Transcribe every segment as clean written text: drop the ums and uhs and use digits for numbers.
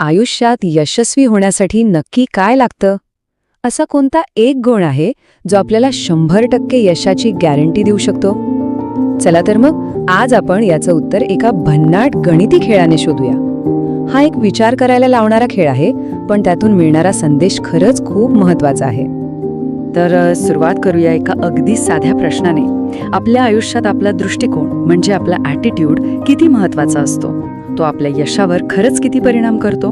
आयुष्यात यशस्वी होण्यासाठी नक्की काय लागतं? असा कोणता एक गुण आहे जो आपल्याला 100% यशाची गॅरंटी देऊ शकतो? चला तर मग आज आपण याचं उत्तर एका भन्नाट गणिती खेळाने शोधूया. हा एक विचार करायला लावणारा खेळ आहे, पण त्यातून मिळणारा संदेश खरंच खूप महत्त्वाचा आहे. तर सुरुवात करूया एका अगदी साध्या प्रश्नाने. आपल्या आयुष्यात आपला दृष्टिकोन म्हणजे आपला ॲटिट्यूड किती महत्त्वाचा असतो? तो आपल्या यशावर खरंच किती परिणाम करतो?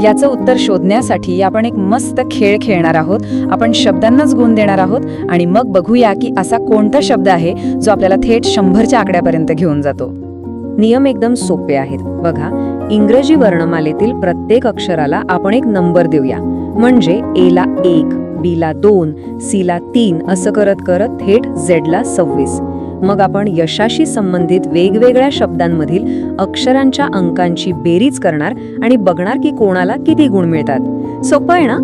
याचं उत्तर शोधण्यासाठी आपण एक मस्त खेळ खेळणार आहोत. आपण शब्दांनाच गुण देणार आहोत आणि मग बघूया की असा कोणता शब्द आहे जो आपल्याला थेट 100च्या आकड्यापर्यंत घेऊन जातो. नियम एकदम सोपे आहेत. बघा, इंग्रजी वर्णमालेतील प्रत्येक अक्षराला आपण एक नंबर देऊया. म्हणजे एला 1, बीला 2, सीला 3 असं करत करत थेट झेडला 26. मग आपण यशाशी संबंधित वेगवेगळ्या शब्दांमधील अक्षरांच्या अंकांची बेरीज करणार आणि बघणार की कोणाला किती गुण मिळतात. सोपं आहे ना?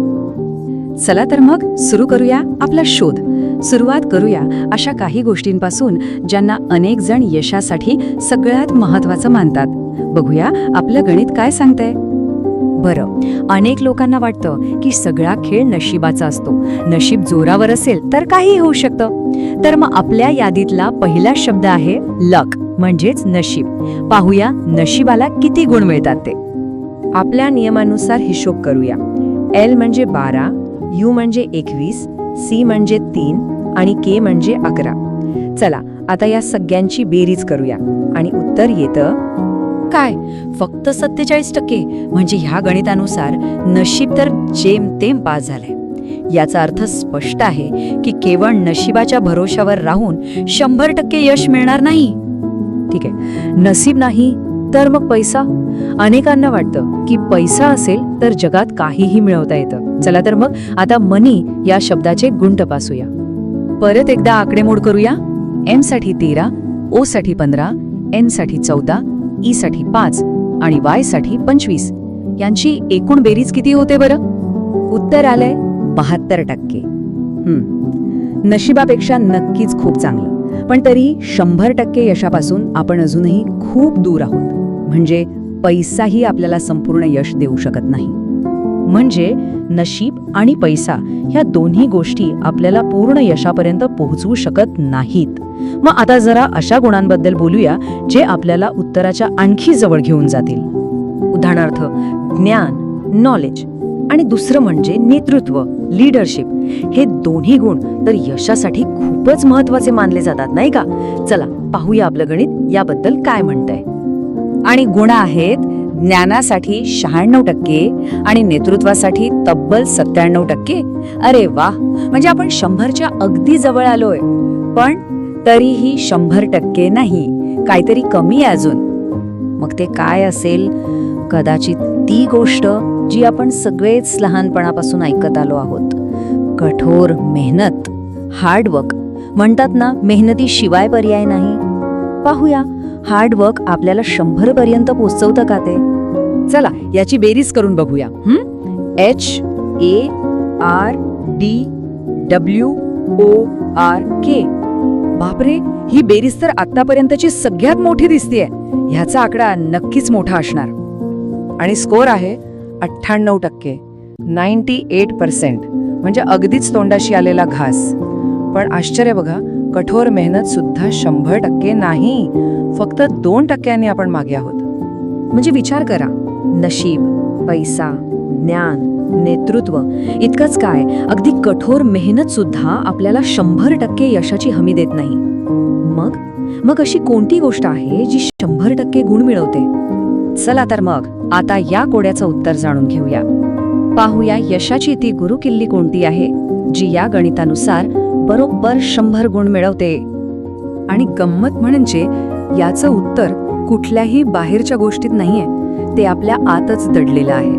चला तर मग सुरू करूया आपला शोध. सुरुवात करूया अशा काही गोष्टींपासून ज्यांना अनेक जण यशासाठी सगळ्यात महत्त्वाचं मानतात. बघूया आपलं गणित काय सांगतंय. बरं, अनेक लोकांना वाटतं की सगळा खेळ नशिबाचा असतो. नशीब जोरावर असेल तर काहीही होऊ शकतं. तर मग आपल्या यादीतला पहिला शब्द आहे लक, म्हणजेच नशीब. पाहूया नशिबाला किती गुण मिळतात ते. आपल्या नियमानुसार हिशोब करूया. एल म्हणजे 12, यू म्हणजे 21, सी म्हणजे 3 आणि के म्हणजे 11. चला आता या सगळ्यांची बेरीज करूया आणि उत्तर येतं काय? फक्त 47%. म्हणजे ह्या गणितानुसार नशीब तर जेमतेम पास झालंय. याचा अर्थ स्पष्ट आहे की केवळ नशिबाच्या भरोशावर राहून 100% यश मिळणार नाही. ठीक आहे, नसीब नाही तर मग पैसा. अनेकांना वाटतं की पैसा असेल तर जगात काहीही मिळवता येतं. चला तर मग आता मनी या शब्दाचे गुण तपासूया. परत एकदा आकडेमोड करूया. एम साठी 13, ओ साठी 15, एन साठी 14, ई साठी 5 आणि वाय साठी 25. यांची एकूण बेरीज किती होते बरं? उत्तर आलंय 72%. नशिबापेक्षा नक्कीच खूप चांगलं. पण तरी 100% यशापासून आपण अजूनही खूप दूर आहोत. म्हणजे पैसाही आपल्याला संपूर्ण यश देऊ शकत नाही. म्हणजे नशीब आणि पैसा ह्या दोन्ही गोष्टी आपल्याला पूर्ण यशापर्यंत पोहोचवू शकत नाहीत. मग आता जरा अशा गुणांबद्दल बोलूया जे आपल्याला उत्तराच्या आणखी जवळ घेऊन जातील. उदाहरणार्थ ज्ञान, नॉलेज आणि दुसरं म्हणजे नेतृत्व, लीडरशिप. हे दोन्ही गुण तर यशासाठी खूपच महत्त्वाचे मानले जातात, नाही का? चला पाहूया आपलं गणित याबद्दल काय म्हणतंय. आणि गुण आहेत ज्ञानासाठी 96% आणि नेतृत्वासाठी तब्बल 97%. अरे वा, म्हणजे आपण 100च्या अगदी जवळ आलोय. पण तरीही 100% नाही, काहीतरी कमी आहे अजून. मग ते काय असेल? कदाचित ती गोष्ट जी आपण सगळेच लहानपणापासून ऐकत आलो आहोत. कठोर मेहनत, हार्डवर्क. म्हणतात ना, मेहनतीशिवाय पर्याय नाही. पाहूया हार्डवर्क आपल्याला 100 पर्यंत पोहोचवतं का ते. चला याची बेरीज करून बघूया. HARDWORK. बापरे, ही बेरीज तर आतापर्यंतची सगळ्यात मोठी दिसतेय. ह्याचा आकडा नक्कीच मोठा असणार. आणि स्कोर आहे 98%, 98%. म्हणजे अगदीच तोंडाशी आलेला घास. पण आश्चर्य बघा, कठोर मेहनत सुद्धा 100% नाही, फक्त 2%नी आपण मागे आहोत. म्हणजे विचार करा, नशीब, पैसा, ज्ञान, नेतृत्व इतकंच काय, अगदी कठोर मेहनत सुद्धा आपल्याला 100% यशाची हमी देत नाही. मग अशी कोणती गोष्ट आहे जी 100% गुण मिळवते? चला तर मग आता या कोड्याचं उत्तर जाणून घेऊया. पाहूया यशाची ती गुरुकिल्ली कोणती आहे जी या गणितानुसार बरोबर 100 गुण मिळवते. आणि गंमत म्हणजे याचं उत्तर कुठल्याही बाहेरच्या गोष्टीत नाहीये, ते आपल्या आतच दडलेलं आहे.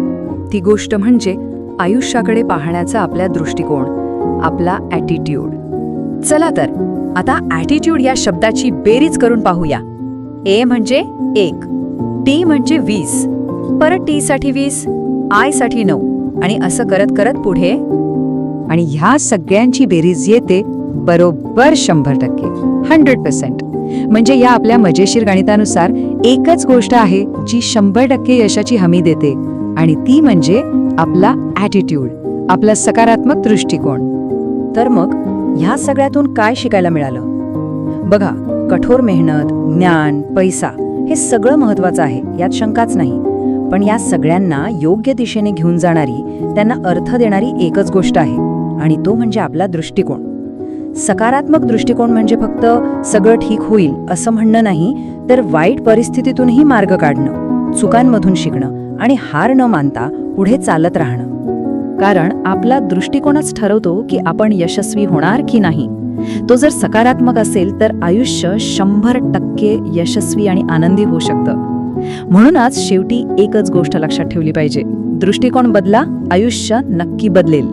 ती गोष्ट म्हणजे आयुष्याकडे पाहण्याचा आपला दृष्टिकोन, आपला ॲटिट्यूड. चला तर आता ॲटिट्यूड या शब्दाची बेरीज करून पाहूया. ए म्हणजे 1, टी म्हणजे 20, परत टी साठी 20, आय साठी 9 आणि असं करत करत पुढे. आणि ह्या सगळ्यांची बेरीज येते बरोबर 100%, 100%. म्हणजे या आपल्या मजेशीर गणितानुसार एकच गोष्ट आहे जी 100% यशाची हमी देते आणि ती म्हणजे आपला ॲटिट्यूड, आपला सकारात्मक दृष्टिकोन. तर मग ह्या सगळ्यातून काय शिकायला मिळालं? बघा, कठोर मेहनत, ज्ञान, पैसा हे सगळं महत्वाचं आहे, यात शंकाच नाही. पण या सगळ्यांना योग्य दिशेने घेऊन जाणारी, त्यांना अर्थ देणारी एकच गोष्ट आहे, आणि तो म्हणजे आपला दृष्टिकोन. सकारात्मक दृष्टिकोन म्हणजे फक्त सगळं ठीक होईल असं म्हणणं नाही, तर वाईट परिस्थितीतूनही मार्ग काढणं, चुकांमधून शिकणं आणि हार न मानता पुढे चालत राहणं. कारण आपला दृष्टिकोनच ठरवतो की आपण यशस्वी होणार की नाही. तो जर सकारात्मक असेल तर आयुष्य 100% यशस्वी आणि आनंदी होऊ शकतं. म्हणूनच शेवटी एकच गोष्ट लक्षात ठेवली पाहिजे: दृष्टिकोन बदला, आयुष्य नक्की बदलेल.